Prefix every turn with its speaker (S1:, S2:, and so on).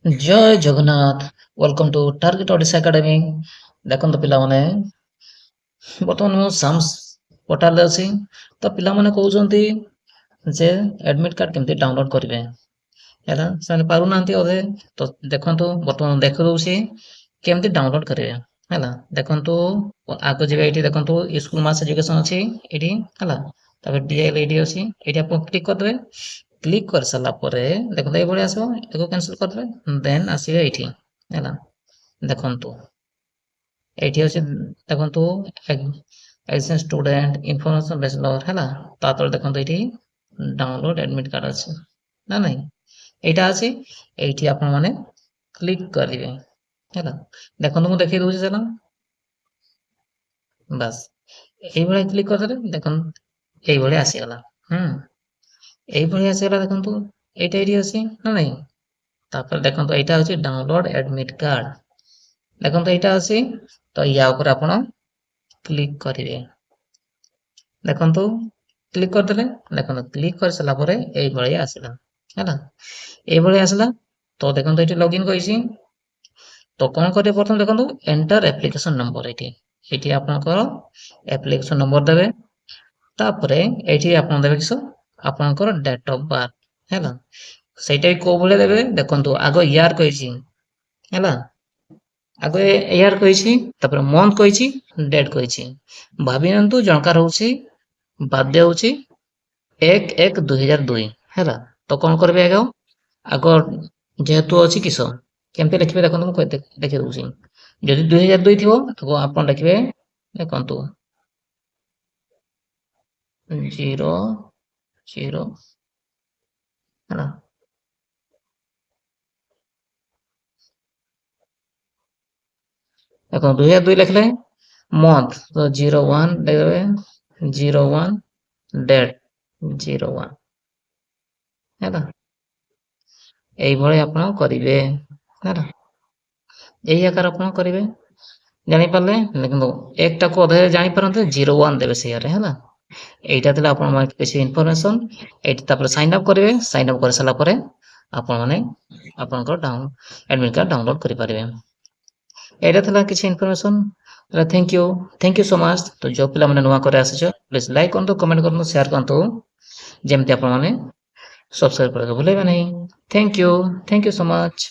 S1: जय Jagannath. Welcome to target Odisha academy. देखो पिलामाने बर्तमान मु साम्स पोर्टाल अछि तो पिलामाने कहउछंती जे एडमिट कार्ड केमती डाउनलोड करिवे हैला से पारु नांती अधे तो देखंतु बर्तमान देख दउछि केमती डाउनलोड करिवे हैला देखंतु आगो जेबे एठी देखंतु स्कूल मास एजुकेशन अछि एठी हैला तबे डीएल एडी अछि एठी आप क्लिक कर देबे। क्लिक कर सारा परे देखो ये भଳି आसो एको कैंसिल कर देबे देन आसीबे एठी हैला देखंतु एठी अछि देखंतु एज स्टूडेंट इन्फॉर्मेशन बैचलर हैला ता तळे देखंतु एठी डाउनलोड एडमिट कार्ड अछि ना नहीं एटा अछि एठी आपण माने क्लिक करिवे हैला देखंतु मु देखै दउछि सेना बस एई भଳି क्लिक कर देले देखन एई भଳି आसीगला एई भଳି आसीगला देखंतु एटा एठी अछि ना नहीं तापर देखंतु एटा अछि डाउनलोड एडमिट कार्ड देखंतु एटा अछि तो या ऊपर आपण क्लिक करिवे देखंतु क्लिक कर देले देखंतु क्लिक कर सला परे एई भଳି आसीला हैला एई भଳି आसीला तो देखंतु एठी लॉगिन कइसी तो कोन करे प्रथम देखंतु एंटर एप्लीकेशन नंबर एठी एठी आपनकर एप्लीकेशन नंबर देबे तापरे एठी आपन देबे किसो आपनकर डेट ऑफ बर्थ हैला सेटा को भले देबे देखंतु आगो ईयर कइसी हैला आगो ईयर कइसी तापर मंथ कइसी डेट कइसी भाबी नंतु जनकार होउची बाध्य होउची 1-1-2002 हैला तो कोन करबे आगो जेहेतु अछि किसो केमते लिखबे देखंतु मु देखि दउची जदि 2002 थिबो तो आपन लिखबे देखंतु 00 हैला देखो 2002 लिखले मंथ तो 01 देबे 01 डेट 01 हैला एई भଳି आपण करिवे हैला एई आकार आपण करिवे जानि पाले देखंतु एकटा को अधे जानि परंते 01 देबे सेयारे हैला एइटा थिला आपण माने किछि इन्फॉर्मेशन एइटा तापर साइन अप करिवे साइन अप कर सला परे आपण माने आपनकर डाउन एडमिट कार्ड डाउनलोड करि परिवे एइटा थिला किछि information thank you so much तो जो पिला माने नुवा करे आछो प्लीज लाइक करंतु कमेंट करंतु शेयर करंतु जेमति आपण माने सब्सक्राइब करके भूलेबे नहीं थैंक यू सो मच।